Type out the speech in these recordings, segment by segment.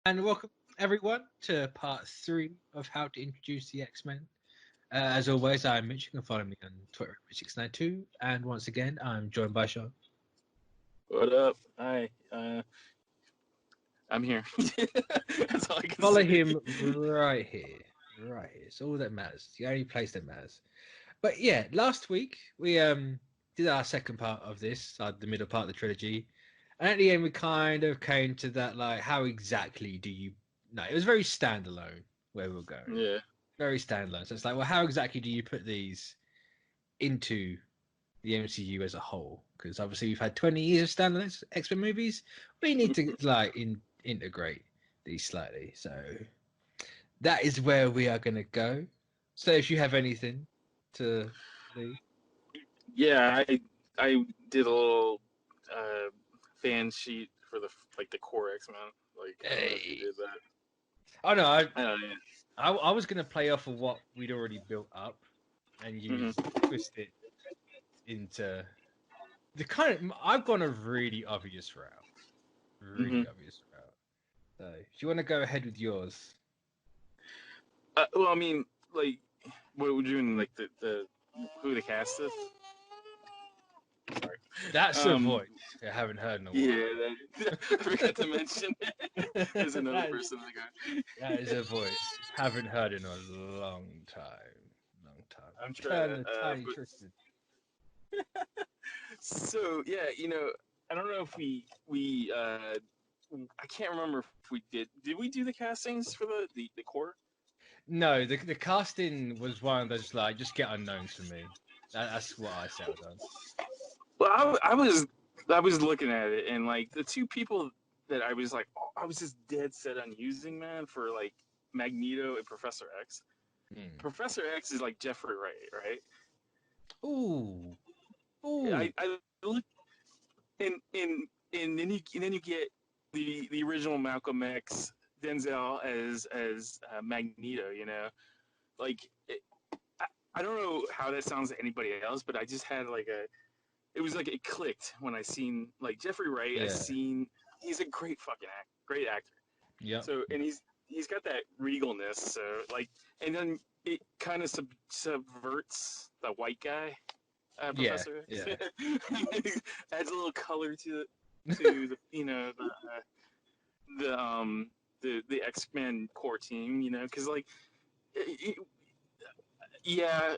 And welcome everyone to part 3 of How to Introduce the X-Men. As always, I'm Mitch. You can follow me on Twitter at 692, and once again, I'm joined by Sean. What up? Hi. I'm here. That's all I can Follow say. him right here. Right here. It's all that matters. It's the only place that matters. But yeah, last week we did our second part of this, the middle part of the trilogy. And at the end, we kind of came to that, like, how exactly do you... No, it was very standalone where we were going. Yeah. Very standalone. So it's like, well, how exactly do you put these into the MCU as a whole? Because obviously we've had 20 years of standalone X-Men movies. We need to like integrate these slightly. So that is where we are going to go. So if you have anything to leave. Yeah, I did a little fan sheet for the core X-Men. Like, I don't know if you did that. Oh no, I don't know. I was going to play off of what we'd already built up, and you twist it into the kind of... I've gone a really obvious route. Obvious route. So, if you want to go ahead with yours. Well, I mean, like, what we're doing, like the who the cast is. Sorry. That's a voice I haven't heard in a while. Yeah, I forgot to mention. There's another person in the guy. That is a voice haven't heard in a long time. I'm trying to Tristan. So yeah, I don't know if we I can't remember if we did we do the castings for the core? No, the casting was one of those, like, just get unknowns for me. That's what I settled on. Well, I was looking at it, and like the two people that I was just dead set on using, man, for like Magneto and Professor X. Professor X is like Jeffrey Wright, right? Ooh. I look, and then you get the original Malcolm X, Denzel as Magneto. Like I don't know how that sounds to anybody else, but I just had it was like it clicked when I seen like Jeffrey Wright. Yeah. He's a great great actor. Yeah. So and he's got that regalness. So like, and then it kind of subverts the white guy. Professor. Yeah. Adds a little color to the the X-Men core team, because like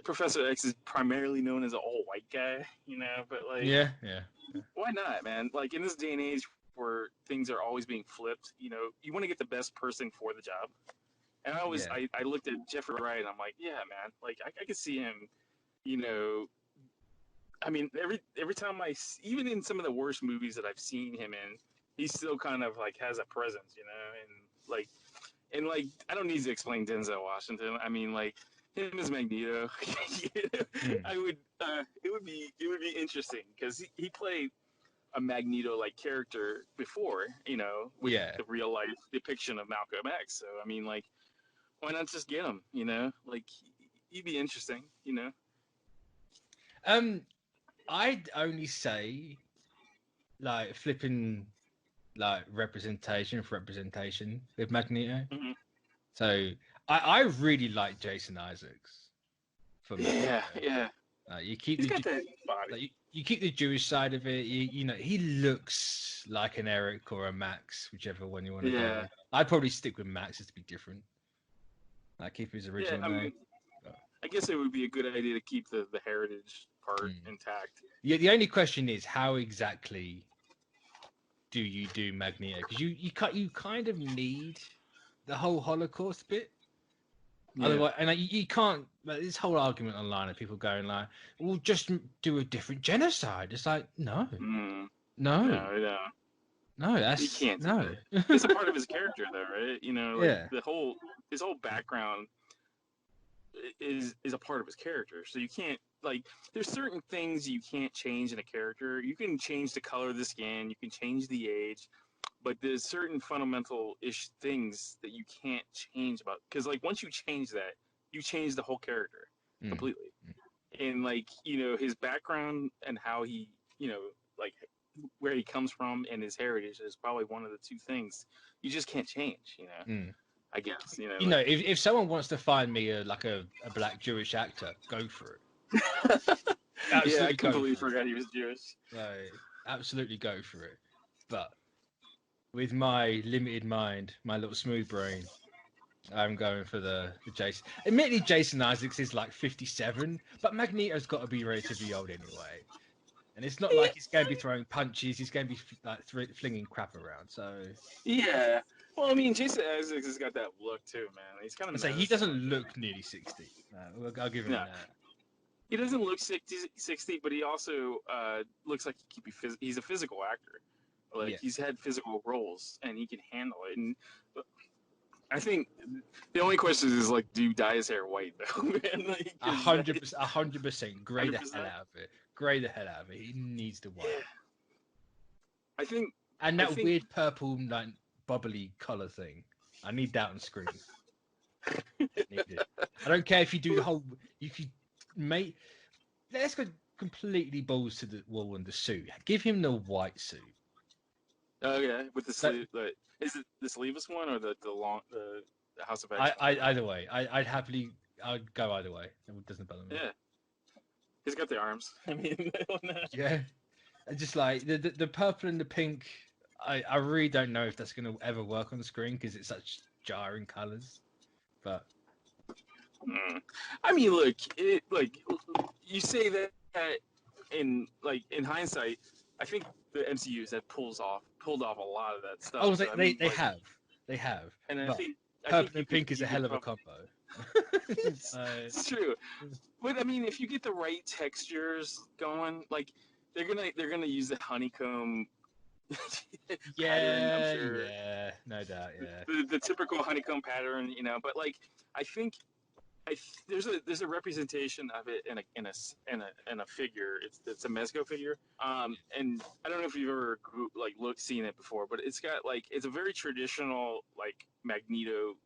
Professor X is primarily known as an all white guy, but like yeah. Why not, man? Like in this day and age where things are always being flipped, you want to get the best person for the job. And I looked at Jeffrey Wright and I'm like, yeah, man, like I could see him, I mean, every time even in some of the worst movies that I've seen him in, he still kind of like has a presence, and I don't need to explain Denzel Washington. I mean, like him as Magneto, it would be interesting because he played a Magneto like character before, with the real life depiction of Malcolm X. So I mean, like, why not just get him? Like he'd be interesting, I'd only say, like, flipping, like, representation for representation with Magneto. So I really like Jason Isaacs for Magneto. Yeah. You keep He's got that body. like, you keep the Jewish side of it. He looks like an Eric or a Max, whichever one you want to go with. I'd probably stick with Max just to be different. Like, keep his original name. I guess it would be a good idea to keep the heritage part intact. Yeah, the only question is how exactly do you do Magneto? Because you kind of need the whole Holocaust bit. Yeah. Otherwise, and you can't. This whole argument online of people going like, "Well, just do a different genocide." It's like, no, that's you can't. No, it's a part of his character, though, right? His whole background is a part of his character. So you can't, like, there's certain things you can't change in a character. You can change the color of the skin, you can change the age, but there's certain fundamental-ish things that you can't change about. Because, like, once you change that, you change the whole character completely. And, like, his background and how he, like, where he comes from and his heritage is probably one of the two things you just can't change. I guess if someone wants to find me a black Jewish actor, go for it. Yeah, I completely forgot he was Jewish. Like, absolutely go for it. But with my limited mind, my little smooth brain, I'm going for the Jason. Admittedly, Jason Isaacs is like 57, but Magneto's got to be relatively old anyway. And it's not like he's going to be throwing punches. He's going to be like flinging crap around. So yeah. Well, I mean, Jason Isaacs has got that look too, man. He's kind of. So he doesn't look nearly 60. I'll give him that. He doesn't look 60, but he also looks like he's a physical actor. Like he's had physical roles and he can handle it. And I think the only question is like, do you dye his hair white though, man? 100%. Gray the hell out of it. Gray the hell out of it. He needs the white. Yeah. I think. And that weird purple, like bubbly color thing. I need that on screen. I don't care if you do the whole. You could make. Let's go completely balls to the wall in the suit. Give him the white suit. Oh yeah, with the sleeve. Is it the sleeveless one or the long the House of X? Either way, I'd go either way. It doesn't bother me. Yeah, he's got the arms. I mean, yeah, just like the purple and the pink. I really don't know if that's going to ever work on the screen because it's such jarring colors. But I mean, look, you say that in hindsight, I think the MCUs have pulled off a lot of that stuff. Oh, they have. And I think purple and pink is a hell of a combo. It's true, but I mean, if you get the right textures going, like they're gonna use the honeycomb. Pattern, I'm sure. Yeah, no doubt. Yeah, the typical honeycomb pattern, But like, I think there's a representation of it in a figure. It's a Mezco figure. And I don't know if you've ever seen it before, but it's got it's a very traditional Magneto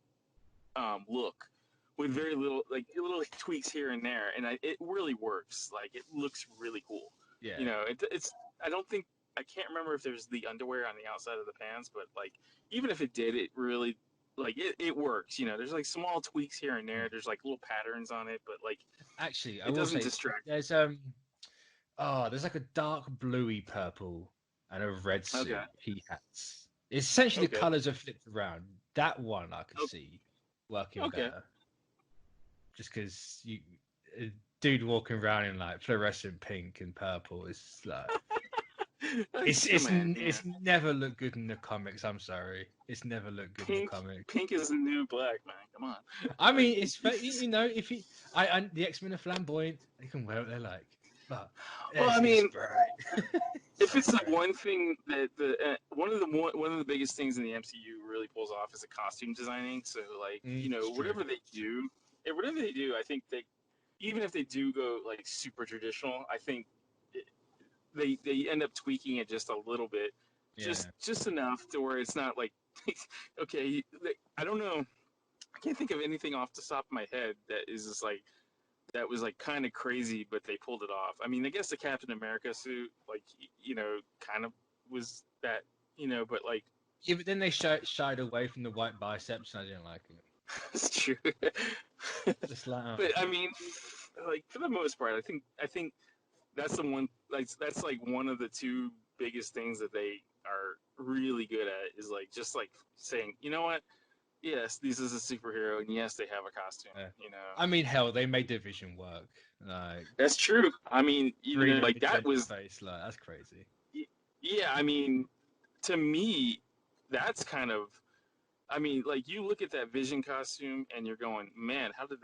look with very little little tweaks here and there, and it really works. It looks really cool. Yeah. It's I can't remember if there's the underwear on the outside of the pants, but even if it did, it really it works. There's small tweaks here and there. There's little patterns on it, but actually, it doesn't distract. There's there's a dark bluey purple and a red suit he has. Essentially, the colors are flipped around. That one I could see working better. Just because a dude walking around in fluorescent pink and purple is it's never looked good in the comics. I'm sorry, it's never looked good in the comics. Pink is the new black, man. Come on. I mean, it's if the X-Men are flamboyant, they can wear what they like. But I mean, if it's the one thing that one of the biggest things in the MCU really pulls off is the costume designing. So whatever they do, I think even if they do go super traditional, I think they end up tweaking it just a little bit, just enough to where it's not okay. I don't know. I can't think of anything off the top of my head that is just that was kind of crazy, but they pulled it off. I mean, I guess the Captain America suit, kind of was that, but yeah, but then they shied away from the white biceps, and I didn't like it. It's true. Just but I mean, for the most part, I think that's the one. That's one of the two biggest things that they are really good at is just saying, you know what? Yes, this is a superhero, and yes, they have a costume. Yeah. I mean, hell, they made their vision work. That's true. I mean, that was face, that's crazy. Yeah, I mean, to me, that's kind of. I mean, you look at that Vision costume, and you're going, man, how did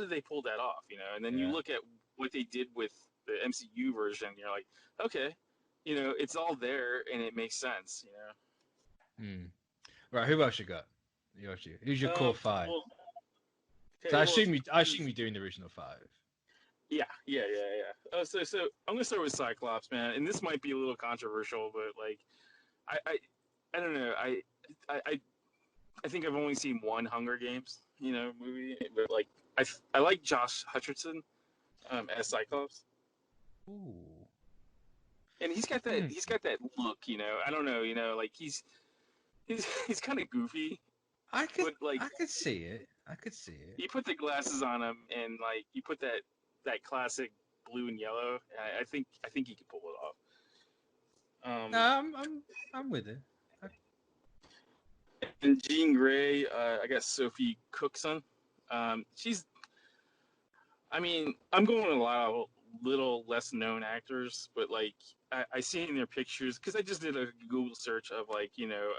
they pull that off? And then you look at what they did with the MCU version, you're like, okay, it's all there, and it makes sense. Right, who else you got? Who's your core five? I assume you're doing the original five. Yeah. Oh, so I'm gonna start with Cyclops, man, and this might be a little controversial, but I don't know. I think I've only seen one Hunger Games, movie, but I like Josh Hutcherson as Cyclops. Ooh. And he's got that look, you know. I don't know, you know, like he's kind of goofy. I could see it. I could see it. You put the glasses on him, and like you put that classic blue and yellow. I think he could pull it off. No, I'm with it. And Jean Grey, I guess Sophie Cookson. She's. I mean, I'm going with a lot of little less known actors, but like I seen their pictures because I just did a Google search of like, you know.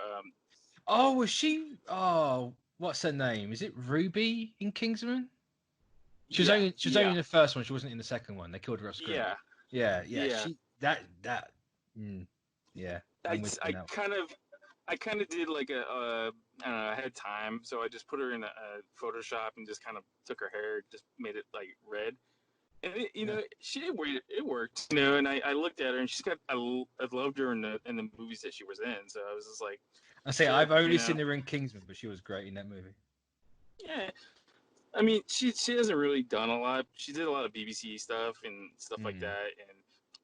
Oh, was she? Oh, what's her name? Is it Ruby in Kingsman? She was only in the first one. She wasn't in the second one. They killed her off screen. Yeah. She that. Yeah. I kind of did like I don't know, I had time, so I just put her in a Photoshop and just kind of took her hair, just made it like red, and you know, it worked, you know. And I looked at her, and I loved her in the movies that she was in, so I was just like, I've only seen her in Kingsman, but she was great in that movie. Yeah, I mean, she hasn't really done a lot. She did a lot of BBC stuff and stuff like that,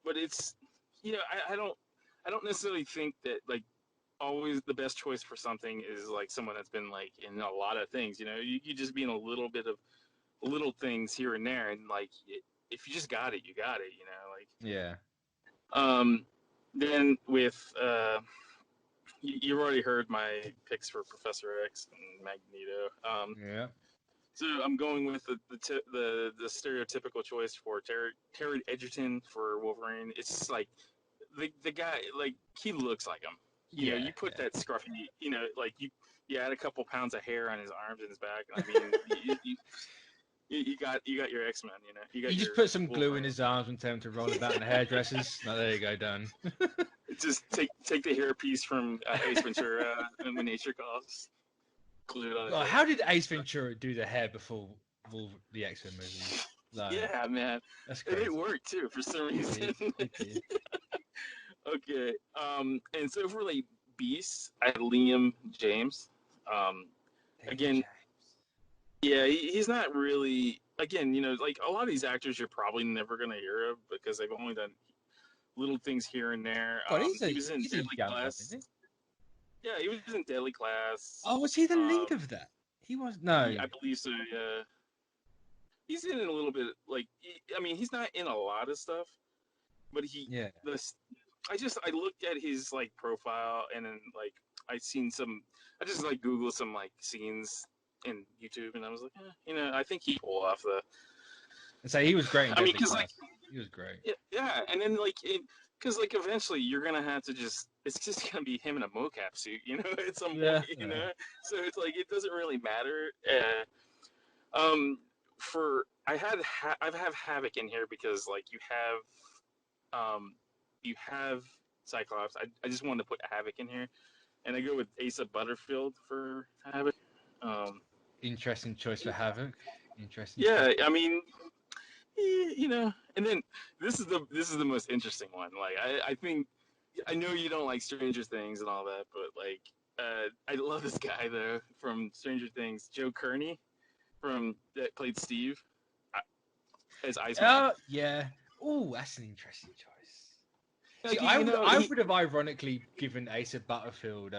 but it's, you know, I don't necessarily think that like always the best choice for something is like someone that's been like in a lot of things. You know, you just be in a little bit of little things here and there, and like if you just got it, you got it. You know, like Then with you've already heard my picks for Professor X and Magneto. So I'm going with the stereotypical choice for Taron Egerton for Wolverine. It's just like the guy, like he looks like him. You know, you put that scruffy, you know, like you add a couple pounds of hair on his arms and his back. I mean, you got your X-Men. You know, you just put some glue in his arms and tell him to roll about in the hairdressers. No, there you go, done. Just take the hairpiece from Ace Ventura and When Nature Calls. Glue it on. Well, how did Ace Ventura do the hair before the X-Men movies? Like, yeah, man, that's crazy. And it worked too for some reason. Okay, and so for like Beast, I had Liam James. Again, yeah, he's not really. Again, you know, like a lot of these actors, you're probably never gonna hear of because they've only done little things here and there. He was in Deadly Class. Isn't he? Yeah, he was in Deadly Class. Oh, was he the lead of that? He was I believe so. Yeah, he's in a little bit. Like, I mean, he's not in a lot of stuff, but I looked at his like profile and then like I just like Googled some like scenes in YouTube and I was like, you know, I think he pulled off So he was great. I mean, because like he was great. Yeah, and then like because like eventually you're gonna have to it's just gonna be him in a mocap suit, you know, at some point, you know. So it's like it doesn't really matter. I have Havoc in here because like you have Cyclops. I just wanted to put Havoc in here, and I go with Asa Butterfield for Havoc. Interesting choice for Havoc. Interesting. Yeah, I mean, you know, and then this is the most interesting one. Like I think I know you don't like Stranger Things and all that, but like I love this guy though from Stranger Things, Joe Kearney, that played Steve as Iceman. Oh yeah. Oh, that's an interesting choice. See, I would have ironically given Asa Butterfield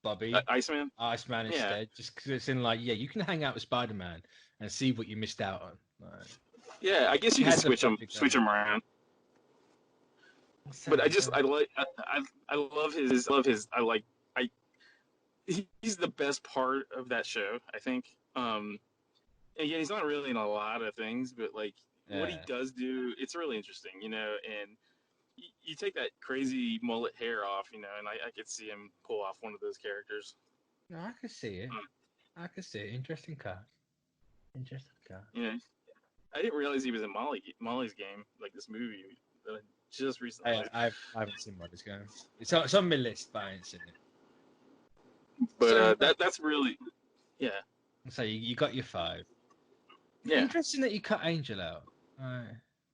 Bobby Iceman instead, just because it's in like you can hang out with Spider-Man and see what you missed out on. Like, yeah, I guess you can switch them around. But he's the best part of that show, I think. Again, he's not really in a lot of things, but like what he does do, it's really interesting, you know. And you take that crazy mullet hair off, you know, and I could see him pull off one of those characters. No, I could see it. I could see it. Interesting cast. Yeah, I didn't realize he was in Molly's Game, like this movie that I just recently. I haven't seen Molly's Game. It's on my list, but I ain't seen it. But that's really, yeah. So you got your 5. Yeah. Interesting that you cut Angel out.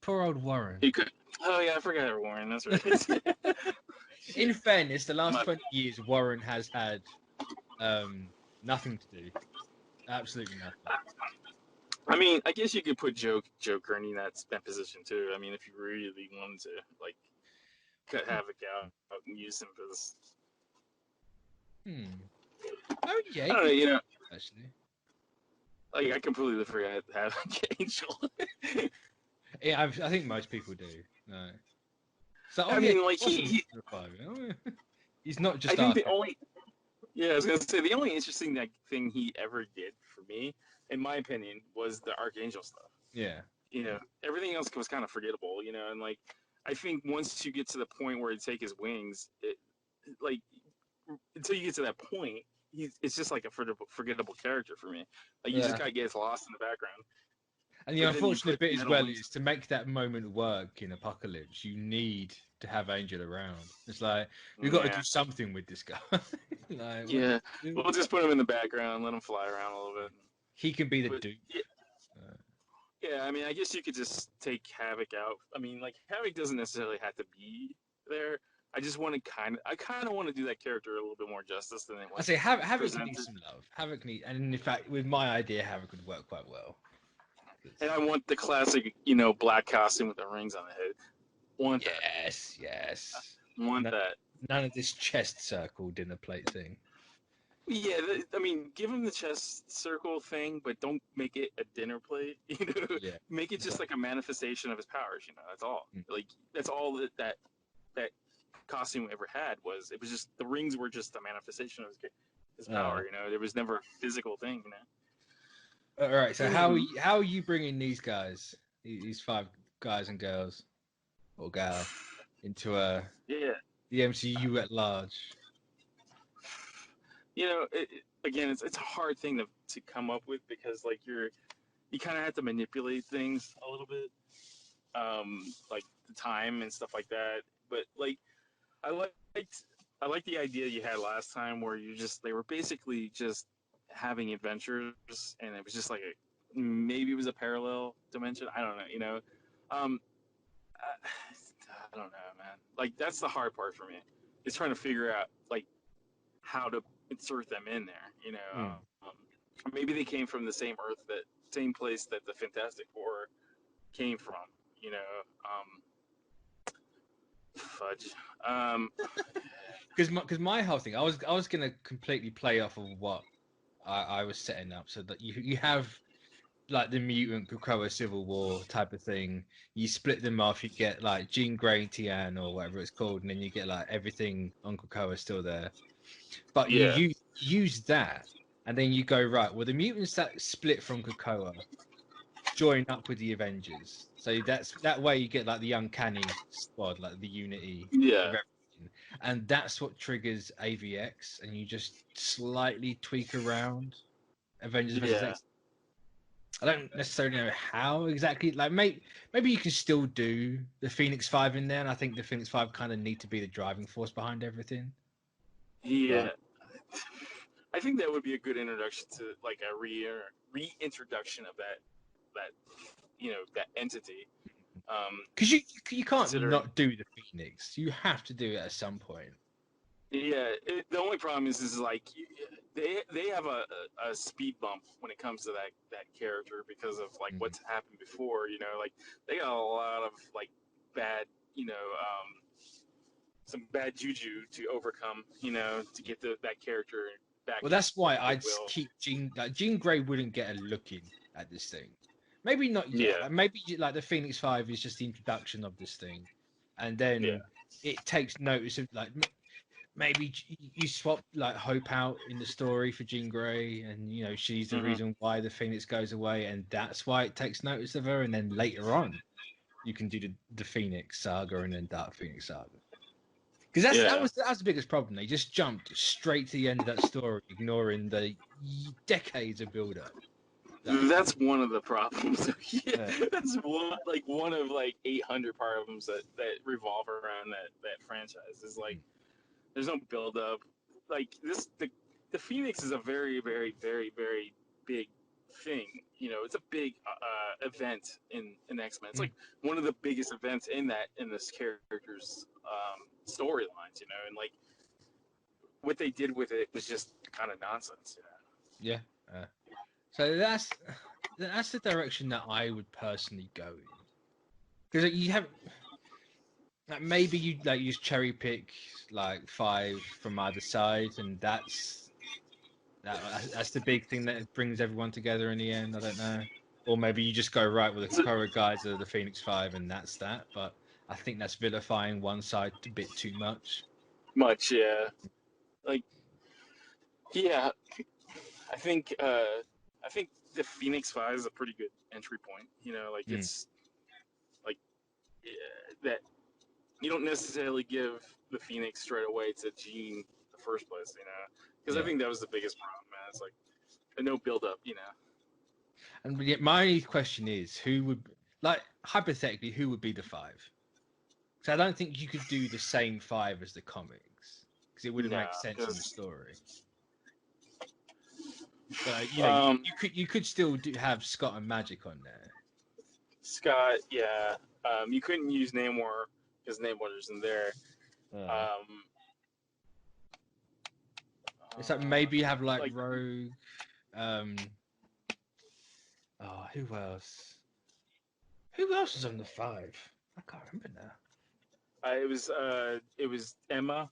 Poor old Warren. He could. Oh yeah, I forgot Warren. That's right. In fairness, the last 20 years, Warren has had nothing to do. Absolutely nothing. I mean, I guess you could put Joe Kearney in that position too. I mean, if you really wanted to, like, cut Havoc out and use him for this. Oh yeah, I don't know, you know. Actually, like, I completely forgot Havoc Angel. yeah, I think most people do. No. So, I mean, like he's not just. I think the only. Yeah, I was gonna say the only interesting thing he ever did for me, in my opinion, was the Archangel stuff. Yeah. You know, everything else was kind of forgettable. You know, and like, I think once you get to the point where you take his wings, like, until you get to that point, it's just like a forgettable character for me. Like, you just kind of get lost in the background. And the unfortunate bit as well is to make that moment work in Apocalypse, you need to have Angel around. It's like we've got to do something with this guy. Like, yeah, we'll just put him in the background, let him fly around a little bit. He can be the dupe. Yeah, I mean, I guess you could just take Havoc out. I mean, like, Havoc doesn't necessarily have to be there. I just want to kind of want to do that character a little bit more justice than it was. I say Havoc needs some love. Havoc needs, and in fact, with my idea, Havoc would work quite well. And I want the classic, you know, black costume with the rings on the head. Want that? Yes. Want that? None of this chest circle dinner plate thing. Yeah, I mean, give him the chest circle thing, but don't make it a dinner plate. You know, make it just like a manifestation of his powers. You know, that's all. Like, that's all that costume ever had was. It was just the rings were just a manifestation of his power. You know, there was never a physical thing. You know. All right. So how are you bringing these guys, these 5 guys and girls, or gal, into the MCU at large? You know, again, it's a hard thing to come up with because like you kind of have to manipulate things a little bit, like the time and stuff like that. But like, I like the idea you had last time where they were basically just having adventures, and it was just like maybe it was a parallel dimension. I don't know, you know. I don't know, man. Like, that's the hard part for me. Is trying to figure out like how to insert them in there. You know, maybe they came from the same same place that the Fantastic Four came from. You know, fudge. Because my whole thing, I was gonna completely play off of what I was setting up, so that you have like the mutant Krakoa Civil War type of thing. You split them off, you get like Jean Grey and Tian or whatever it's called, and then you get like everything on Krakoa still there. But you use that, and then you go, right, well, the mutants that split from Krakoa join up with the Avengers. So that way you get like the uncanny squad, like the unity of everything. And that's what triggers AVX, and you just slightly tweak around Avengers versus X. I don't necessarily know how exactly. Like, maybe you can still do the Phoenix 5 in there, and I think the Phoenix 5 kind of need to be the driving force behind everything. Yeah, I think that would be a good introduction to like a reintroduction of that you know, that entity. Because you can't not do the Phoenix. You have to do it at some point. Yeah, the only problem is like they have a speed bump when it comes to that character because of like what's happened before. You know, like they got a lot of like bad, you know, some bad juju to overcome. You know, to get that character back. Well, that's why I'd keep Jean Grey wouldn't get a look in at this thing. Maybe not yet. Yeah. Maybe like the Phoenix 5 is just the introduction of this thing, and then it takes notice of like maybe you swap like Hope out in the story for Jean Grey, and you know she's the reason why the Phoenix goes away, and that's why it takes notice of her. And then later on, you can do the Phoenix saga and then Dark Phoenix saga. Because that was the biggest problem. They just jumped straight to the end of that story, ignoring the decades of build-up. That's one of the problems. That's one of like 800 problems that revolve around that franchise. Is like there's no build up. Like the Phoenix is a very very very very big thing. You know, it's a big event in X-Men. It's like one of the biggest events in this character's storylines. You know, and like what they did with it was just kind of nonsense. You know? Yeah. So that's that's the direction that I would personally go in. Because you have, like, maybe you like use cherry pick like 5 from either side, and that's the big thing that brings everyone together in the end. I don't know, or maybe you just go right with the Korra guys of the Phoenix 5, and that's that. But I think that's vilifying one side a bit too much. Yeah. Like, yeah, I think the Phoenix 5 is a pretty good entry point. You know, like it's like that you don't necessarily give the Phoenix straight away to Jean in the first place. You know, because I think that was the biggest problem, man. It's like a no build up. You know. And yet my question is, who would, like, hypothetically, who would be the 5? So I don't think you could do the same 5 as the comics, because it wouldn't make sense in the story. But you know, you could still have Scott and Magic on there. Scott, yeah. You couldn't use Namor because Namor isn't there. It's like maybe you have like Rogue. Who else? Who else is on the 5? I can't remember now. It was Emma.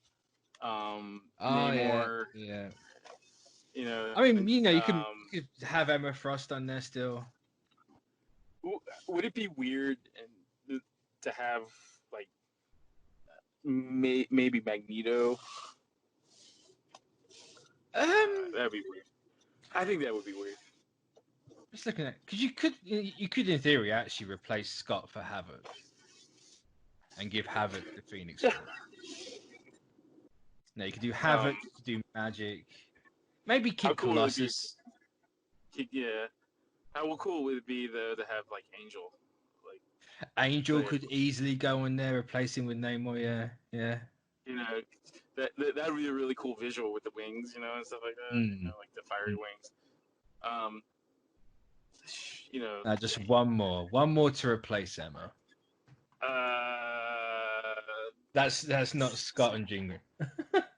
Namor. Yeah. You know. I mean, you know, you could have Emma Frost on there still. Would it be weird to have like maybe Magneto? That'd be weird. I think that would be weird. Just looking at, because you could in theory actually replace Scott for Havoc, and give Havoc the Phoenix Force. No, you could do Havoc, you could do Magic, maybe keep Colossus. Yeah. How cool would it be though to have like Angel? Like Angel could easily go in there, replace him with Namor. Yeah. You know, that would be a really cool visual with the wings, you know, and stuff like that. You know, like the fiery wings. You know, just one more to replace Emma. That's not Scott and Jingle.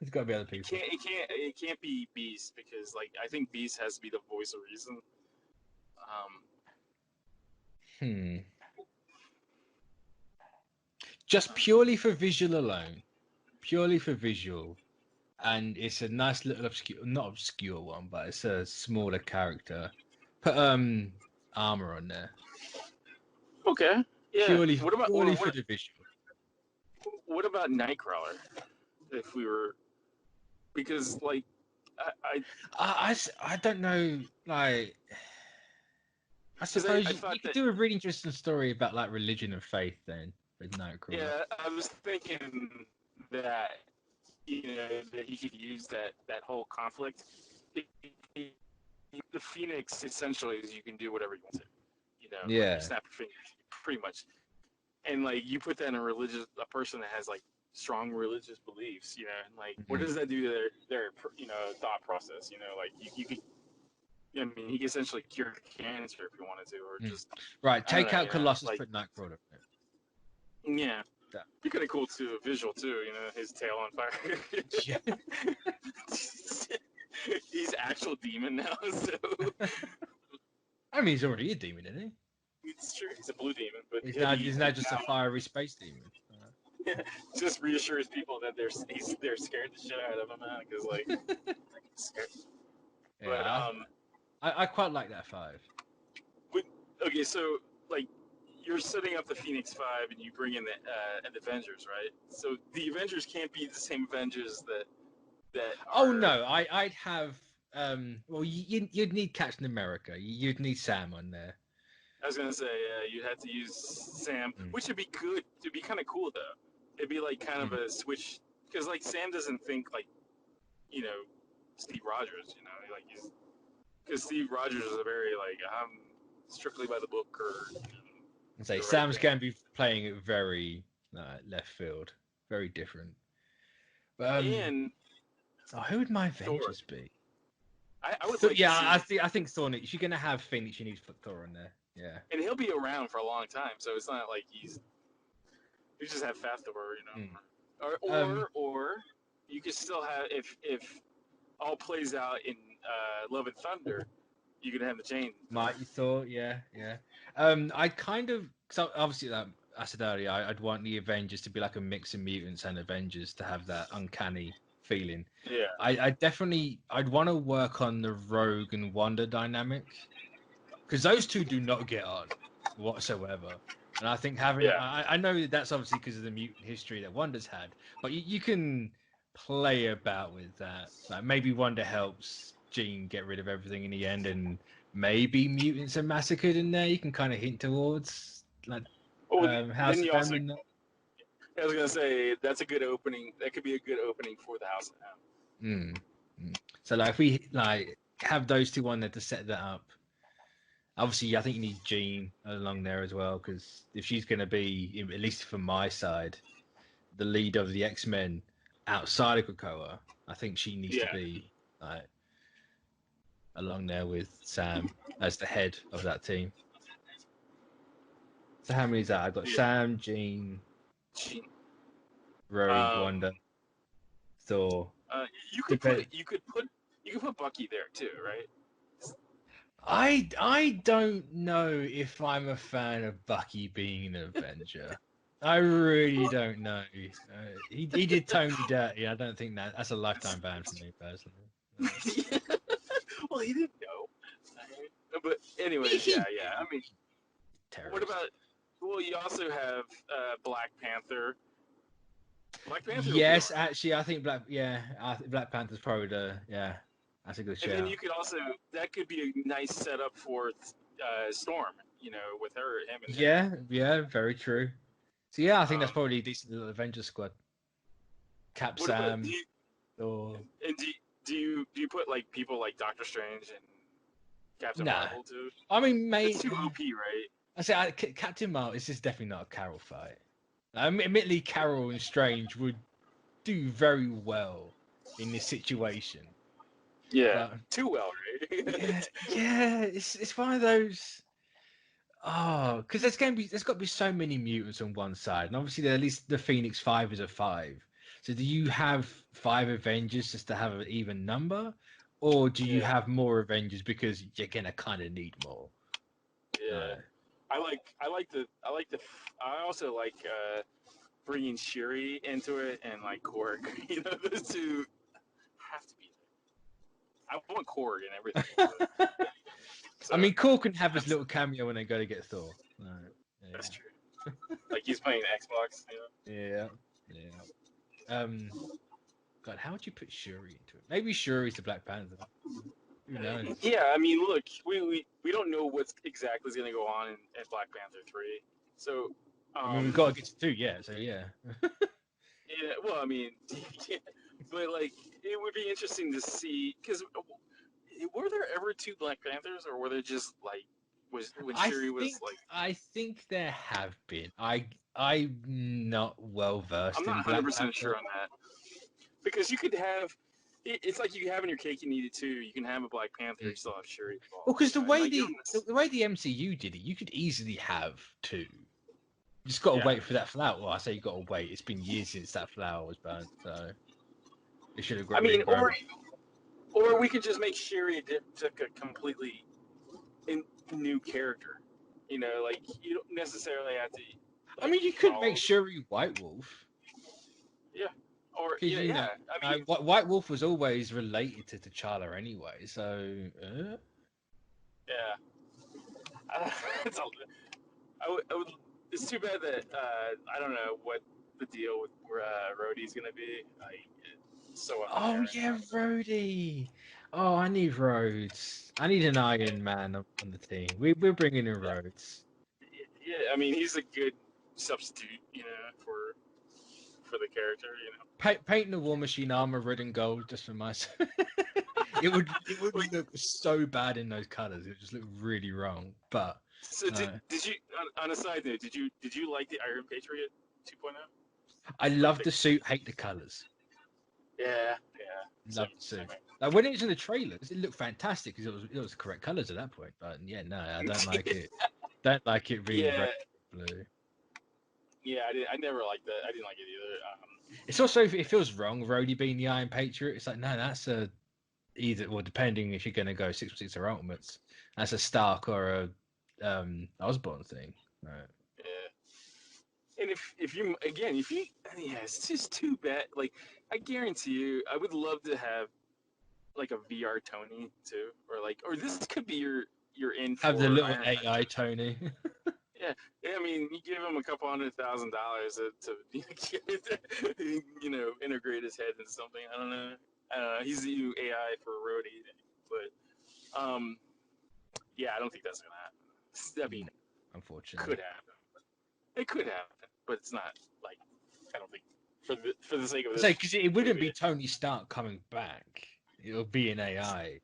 It's got to be other people. It can't be Beast, because like I think Beast has to be the voice of reason. Just purely for visual alone. Purely for visual. And it's a nice little not obscure one, but it's a smaller character. Put armor on there. Okay. Yeah. Purely for the visual. What about Nightcrawler? If we were, because like I don't know, like I suppose you could do a really interesting story about like religion and faith then with Nightcrawler. Yeah, I was thinking that, you know, that he could use that whole conflict. The Phoenix essentially is you can do whatever you want to, you know. Yeah. Like, snap your fingers, pretty much. And like you put that in a person that has like strong religious beliefs, you know, and like what does that do to their you know, thought process? You know, like you could. I mean, he could essentially cure cancer if he wanted to, or just take out Colossus, put Nightcrawler in it. Yeah. Be kind of cool too, visual too. You know, his tail on fire. Yeah. He's actual demon now, so. I mean, he's already a demon, isn't he? It's true. He's a blue demon, but he's now just a fiery space demon. Yeah, just reassures people that they're scared the shit out of him, man. Because like, scared. Yeah, but I quite like that 5. Okay, so like you're setting up the Phoenix 5, and you bring in the Avengers, right? So the Avengers can't be the same Avengers that. Oh no, I'd have well, you'd need Captain America. You'd need Sam on there. I was gonna say, yeah, you'd have to use Sam, which would be good. It'd be kind of cool though. It'd be like kind of a switch, because like Sam doesn't think like, you know, Steve Rogers. You know, like because Steve Rogers is a very like I'm strictly by the book, or. You know, say Sam's going to be playing it very left field, very different. But who would my Avengers be? I would. I think Thor. If you're going to have Phoenix, you need to put Thor on there. Yeah. And he'll be around for a long time, so it's not like you just have Fast Thor, you know, or you could still have if all plays out in Love and Thunder, You could have the chain. Mighty Thor, yeah. I kind of, so obviously that I said earlier, I'd want the Avengers to be like a mix of mutants and Avengers to have that uncanny feeling. Yeah. I'd want to work on the Rogue and Wanda dynamic, because those two do not get on whatsoever. And I think having, I know that's obviously because of the mutant history that Wanda's had, but you can play about with that. Like maybe Wanda helps Jean get rid of everything in the end, and maybe mutants are massacred in there. You can kind of hint towards like House of M. I was gonna say that's a good opening. That could be a good opening for the House of M. So like if we like have those two on there to set that up. Obviously, I think you need Jean along there as well, because if she's going to be, at least from my side, the lead of the X-Men outside of Krakoa, I think she needs to be like along there with Sam as the head of that team. So how many is that? I've got Sam, Jean, Rogue, Wanda, Thor. You could put Bucky there too, right? I don't know if I'm a fan of Bucky being an Avenger. I really don't know. He did Tony dirty. I don't think that's a lifetime ban for me personally. Well, he didn't know. But anyways, yeah. I mean, terrorist. What about? Well, you also have Black Panther. Yes, actually, I think Black Panther's probably that's a good show. And then you could also, that could be a nice setup for Storm, with him and him. Yeah, very true. So yeah, I think that's probably a decent little Avengers squad. Cap Sam. And do you put like people like Doctor Strange and Captain Marvel too? I mean, it's too OP, right? I say Captain Marvel. This is definitely not a Carol fight. Admittedly, Carol and Strange would do very well in this situation. Yeah, too well, right? yeah. It's one of those. Oh, because there's got to be so many mutants on one side, and obviously at least the Phoenix 5 is a 5. So do you have 5 Avengers just to have an even number, or do you have more Avengers because you're gonna kind of need more? Yeah, I also like bringing Shuri into it and like Korg. Those two have to be. I want Korg and everything. So, I mean, Korg can have his little cameo when they go to get Thor. No, that's true. Like he's playing Xbox, Yeah. God, how would you put Shuri into it? Maybe Shuri's the Black Panther. Who knows? Yeah, I mean, look, we don't know what's exactly going to go on in Black Panther 3. So, I mean, we've got to get to 2, yeah. So yeah. Yeah, well, I mean, but like, it would be interesting to see, because were there ever 2 Black Panthers, or were there just like Shuri was like? I think there have been. I'm not well versed. I'm not 100% sure on that, because you could have. It's like you can have in your cake and eat it too. You can have a Black Panther, you still have Shuri. Well, because the way the MCU did it, you could easily have 2. You just got to wait for that flower. Well, I say you got to wait. It's been years since that flower was burnt, so it should have grown. I mean, or we could just make Shuri a completely new character. Like you don't necessarily have to. I mean, you could make Shuri White Wolf. Yeah. Or I mean, White Wolf was always related to T'Challa anyway, so. Yeah. It's too bad that I don't know what the deal with Rhodey's gonna be. So. Oh yeah, Rhodey. Oh, I need Rhodes. I need an Iron Man on the team. We're bringing in Rhodes. Yeah, I mean he's a good substitute, for the character, Painting the War Machine armor red and gold just for myself. it would look so bad in those colors. It would just look really wrong. But so did you? On a side note, did you like the Iron Patriot 2.0? I love the suit. Hate the colors. Yeah. Love the suit. Like when it was in the trailers, it looked fantastic because it was the correct colors at that point. But yeah, no, I don't like it. Don't like it being red and blue. Yeah, I never liked that. I didn't like it either. It's also, it feels wrong, Rhodey being the Iron Patriot. It's like, no, that's a either, well, depending if you're going to go 616 or Ultimates, that's a Stark or a Osborn thing, right? Yeah. And if you yeah, it's just too bad. Like, I guarantee you, I would love to have like a VR Tony too, or this could be your in for Have the little Iron Man. AI Tony. Yeah, I mean, you give him a couple $100,000 to integrate his head into something. I don't know. He's the new AI for Rhodey, but yeah, I don't think that's gonna happen. I mean, unfortunately, could happen. It could happen, but it's not like, I don't think for the sake of this. Because it wouldn't be Tony Stark coming back. It'll be an AI.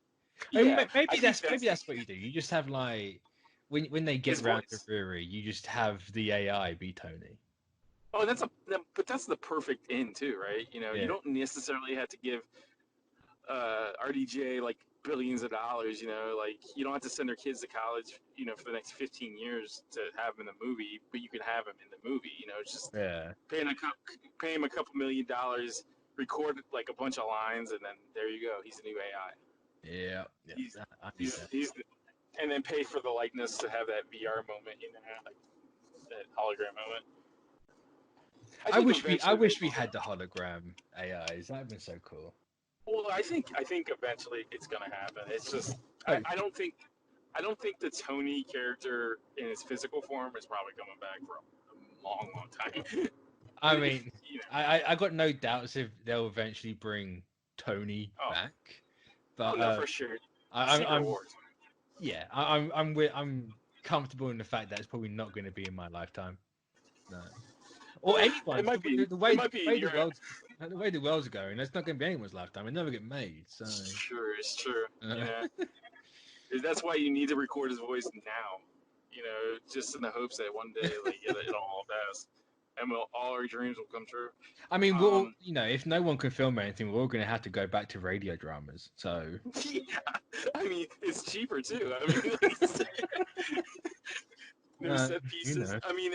Yeah, I mean, maybe that's what you do. You just have like when they get around to Fury, you just have the AI be Tony. Oh, but that's the perfect end too, right? You know, you don't necessarily have to give RDJ like billions of dollars. You know, like you don't have to send their kids to college, for the next 15 years to have them in the movie, but you can have them in the movie. You know, it's just pay him a couple $1 million, record like a bunch of lines, and then there you go. He's a new AI. Yeah. He's and then pay for the likeness to have that VR moment, like that hologram moment. I wish we had the hologram AIs. That'd been so cool. Well, I think eventually it's gonna happen. It's just I don't think the Tony character in his physical form is probably coming back for a long, long time. I mean, I got no doubts if they'll eventually bring Tony back. But no, for sure. I'm comfortable in the fact that it's probably not going to be in my lifetime. No. Or anyone. The way the world's going, it's not going to be anyone's lifetime. It never get made. So sure, it's true. Yeah. That's why you need to record his voice now. Just in the hopes that one day, like, it'll all pass, and all our dreams will come true. I mean, if no one can film anything, we're all going to have to go back to radio dramas. So yeah, I mean, it's cheaper too. I mean, no set pieces. I mean,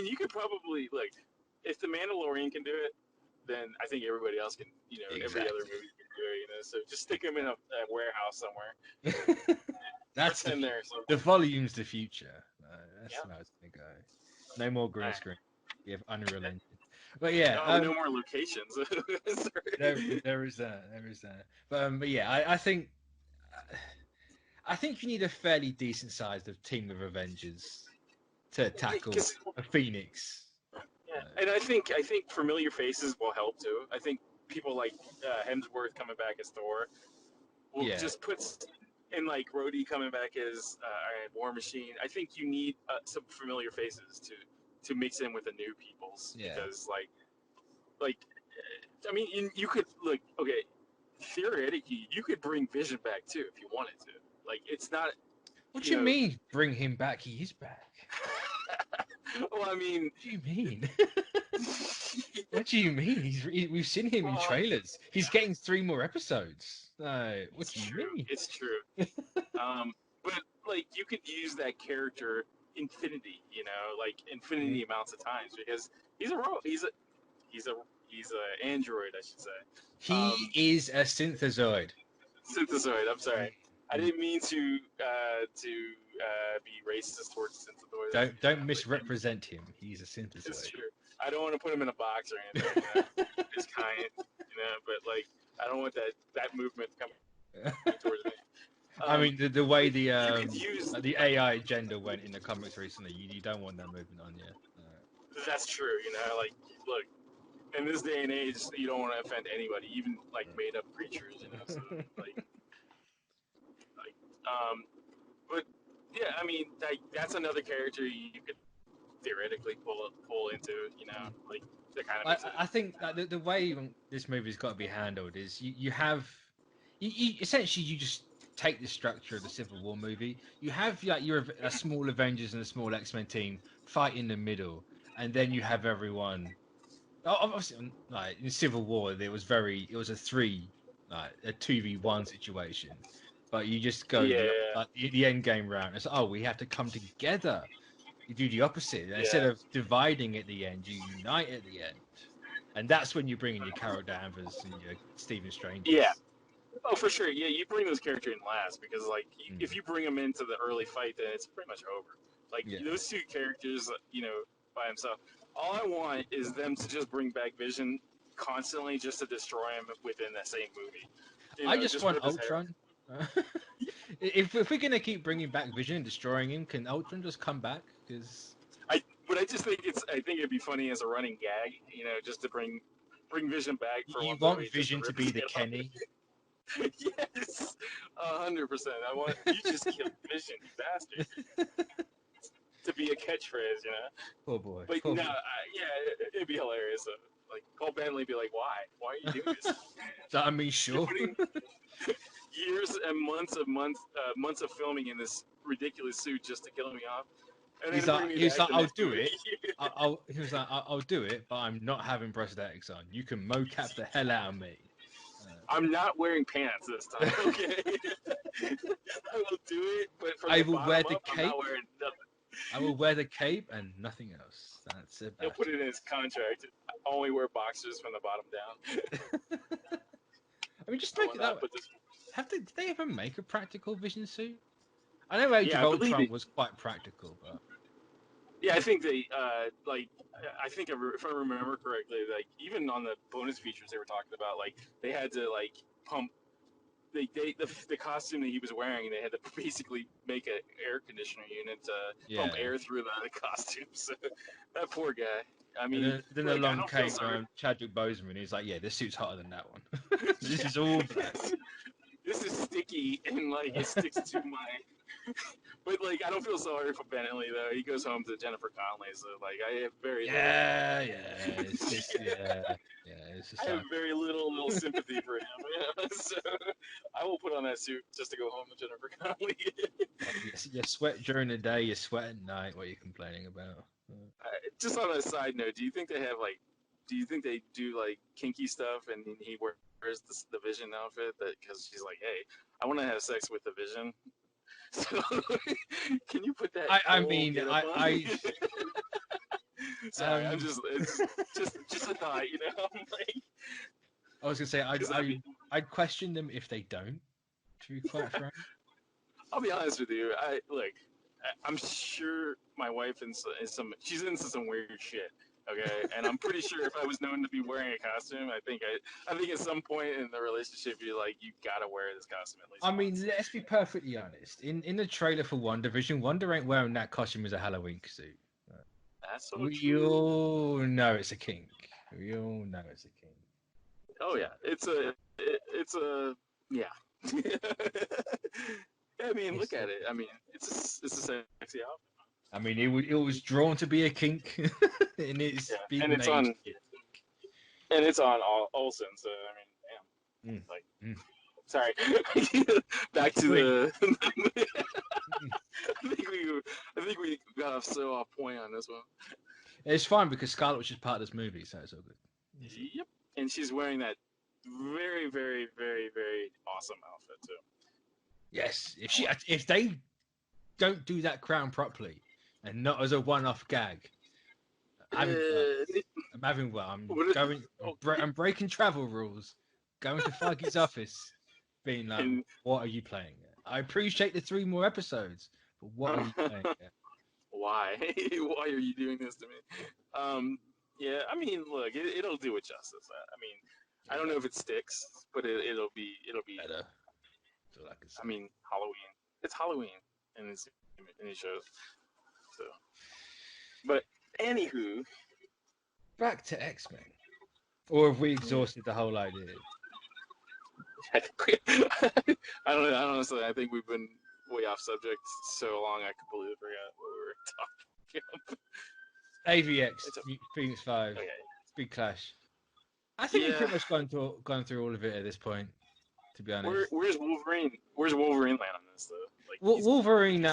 you could probably if the Mandalorian can do it, then I think everybody else can. Every other movie can do it. So just stick them in a warehouse somewhere. That's the volume's the future. That's how it's gonna go. No more green screen. We have Unreal Engine. But yeah, no more locations. there is that. But yeah, I think you need a fairly decent sized team of Avengers to tackle a Phoenix. Yeah, and I think familiar faces will help too. I think people like Hemsworth coming back as Thor will just put. And like Rhodey coming back as War Machine, I think you need some familiar faces to mix in with the new peoples. Yeah. Because I mean, you could theoretically you could bring Vision back too if you wanted to. Like, it's not. What do you mean? Bring him back? He is back. Well, I mean. What do you mean? What do you mean? We've seen him in trailers. He's getting 3 more episodes. What do you mean? It's true. But you could use that character infinity, infinity amounts of times, because he's a android, I should say. He is a synthezoid. Synthezoid. I'm sorry. I didn't mean to be racist towards synthezoids. Don't misrepresent him. He's a synthezoid. It's true. I don't want to put him in a box or anything. It's kind, but I don't want that movement coming towards me. I mean, the way the AI agenda went in the comics recently, you don't want that movement on you. That's true. Look, in this day and age, you don't want to offend anybody, even made up creatures. So, but yeah, I mean, that's another character you could theoretically pull into. The kind of. I think that the way this movie's got to be handled is you essentially you just take the structure of the Civil War movie. You have a small Avengers and a small X-Men team fight in the middle, and then you have everyone. Obviously, in Civil War, it was a 2v1 situation, but you just go the end game round. It's we have to come together. You do the opposite. Instead of dividing at the end, you unite at the end, and that's when you bring in your Carol Danvers and your Stephen Strange. Yeah. Oh, for sure. Yeah, you bring those characters in last because, like, if you bring them into the early fight, then it's pretty much over. Like, those two characters, by himself. All I want is them to just bring back Vision constantly just to destroy him within the same movie. I just want Ultron. If we're going to keep bringing back Vision and destroying him, can Ultron just come back? Because I just think I think it'd be funny as a running gag, just to bring Vision back for you one want movie. Vision to be the Kenny. Yes, 100%. I want you just kill Vision, you bastard. To be a catchphrase, Poor boy. But no, it'd be hilarious. Like Paul Bentley be like, "Why? Why are you doing this?" So, I mean, sure. Years and months of filming in this ridiculous suit just to kill me off. And he's like, I'll do it. He was like, I'll do it, but I'm not having prosthetics on. You can mocap the hell out of me. I'm not wearing pants this time. Okay, I will do it, but from I will wear the up, cape. I'm not wearing nothing. I will wear the cape and nothing else. That's it. He'll put it in his contract. Only wear boxers from the bottom down. I mean, just think that. Did they ever make a practical Vision suit? I know Age of Ultron was quite practical, but yeah, I think they I think if I remember correctly, like even on the bonus features they were talking about, like they had to like pump. The costume that he was wearing, they had to basically make an air conditioner unit to pump air through the costume. So that poor guy. I mean, then along came Chadwick Boseman. He's like, "Yeah, this suit's hotter than that one. This is all black. This is sticky and like it sticks to my." But like, I don't feel sorry for Bentley though. He goes home to Jennifer Connelly, so like, I have very It's just I have very little sympathy for him. So I will put on that suit just to go home to Jennifer Connelly. You sweat during the day, you sweat at night. What are you complaining about? Just on a side note, do you think they have like? Do you think they do like kinky stuff and he wears the Vision outfit because she's like, hey, I want to have sex with the Vision. So can you put that? Sorry, it's just a thought, Like, I was gonna say I'd question them if they don't. To be quite frank, I'll be honest with you. I'm sure my wife she's into some weird shit. Okay, and I'm pretty sure if I was known to be wearing a costume, I think at some point in the relationship, you gotta wear this costume at least. I mean, let's be perfectly honest. In the trailer for WandaVision, Wanda ain't wearing that costume as a Halloween suit. That's so true. We all know it's a kink. Oh yeah, it's a yeah. I mean, look at it. I mean, it's a sexy outfit. I mean, it was drawn to be a kink, and it's being made. And it's on Olsen, so I mean, damn. Sorry. Back to the. I think we got off so off point on this one. It's fine because Scarlet was just part of this movie, so it's all good. Yep, and she's wearing that very, very, very, very awesome outfit too. Yes, if they don't do that crown properly and not as a one-off gag, I'm breaking travel rules, going to Feige's office, being like, "What are you playing at? I appreciate the 3 more episodes, but what are you playing at? Why? Why are you doing this to me?" Yeah, I mean, look, it'll do it justice. I mean, I don't know if it sticks, but it'll be better. I mean, Halloween. It's Halloween in these shows. So, but anywho, back to X-Men. Or have we exhausted the whole idea? I don't know. Honestly, I think we've been way off subject so long. I completely forgot what we were talking about. AVX, Phoenix 5, Big Clash. I think we've pretty much gone through all of it at this point. To be honest, where's Wolverine? Where's Wolverine land on this though? Like, Wolverine,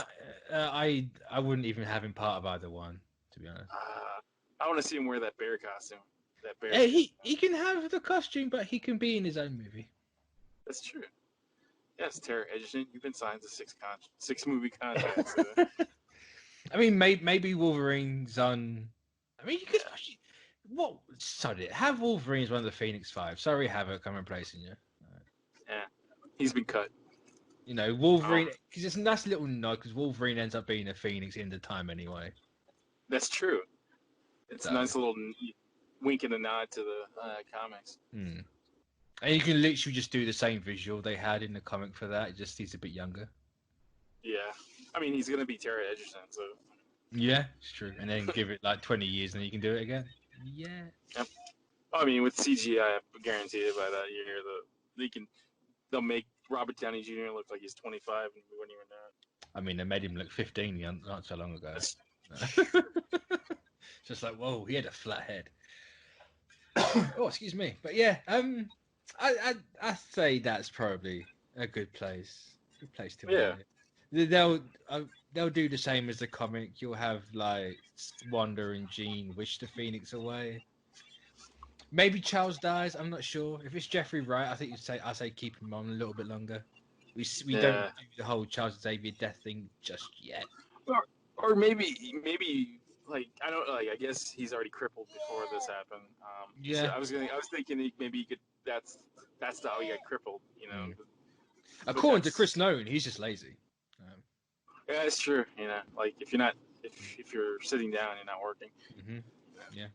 I wouldn't even have him part of either one. To be honest, I want to see him wear that bear costume. That bear. He can have the costume, but he can be in his own movie. That's true. Yes, Tara Edgerton, you've been signed to 6 movie contracts. I mean, maybe Wolverine's on. I mean, you could. Have Wolverine as one of the Phoenix 5. Sorry, Havoc, I'm replacing you. Yeah, He's been cut. You know, Wolverine, because it's a nice little nod, because Wolverine ends up being a Phoenix in the time anyway. That's true. It's a nice little wink and a nod to the comics. And you can literally just do the same visual they had in the comic for that. Just he's a bit younger. Yeah. I mean, he's going to be Tara Edgerton, so... Yeah, it's true. And then give it like 20 years and then you can do it again. Yeah. Yep. I mean, with CGI, I guarantee it by that year, they'll make Robert Downey Jr. look like he's 25 and we wouldn't even know it. I mean, they made him look 15 not so long ago. Just like, whoa, he had a flat head. Oh, excuse me. But yeah, I say that's probably a good place. Good place to end it. They'll do the same as the comic. You'll have like Wanda and Jean wish the Phoenix away. Maybe Charles dies. I'm not sure. If it's Jeffrey Wright, I think I say keep him on a little bit longer. We don't do the whole Charles Xavier death thing just yet. Or maybe like I guess he's already crippled before this happened. So I was thinking maybe he could. That's how he got crippled. You know. According to Chris Nolan, he's just lazy. Yeah, it's true. You know, like if you're sitting down, you're not working. Mm-hmm. Yeah.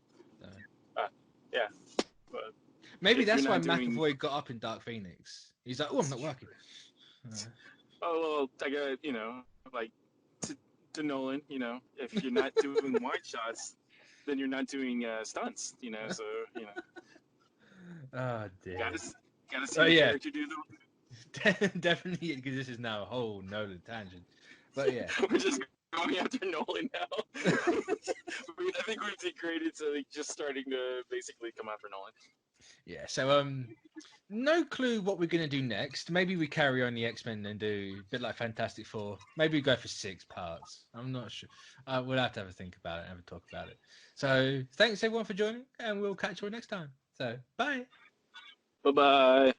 Yeah. But maybe that's why McAvoy got up in Dark Phoenix. He's like, oh, I'm not working. Oh, well, I got, like, to Nolan, if you're not doing wide shots, then you're not doing stunts, so, Oh, dear. Gotta see the character do the... Definitely, because this is now a whole Nolan tangent. But yeah. We're just going after Nolan now. I think we've degraded to just starting to basically come after Nolan. Yeah, so no clue what we're going to do next. Maybe we carry on the X-Men and do a bit like Fantastic Four. Maybe we go for 6 parts. I'm not sure. We'll have to have a think about it and have a talk about it. So thanks everyone for joining, and we'll catch you all next time. So bye. Bye-bye.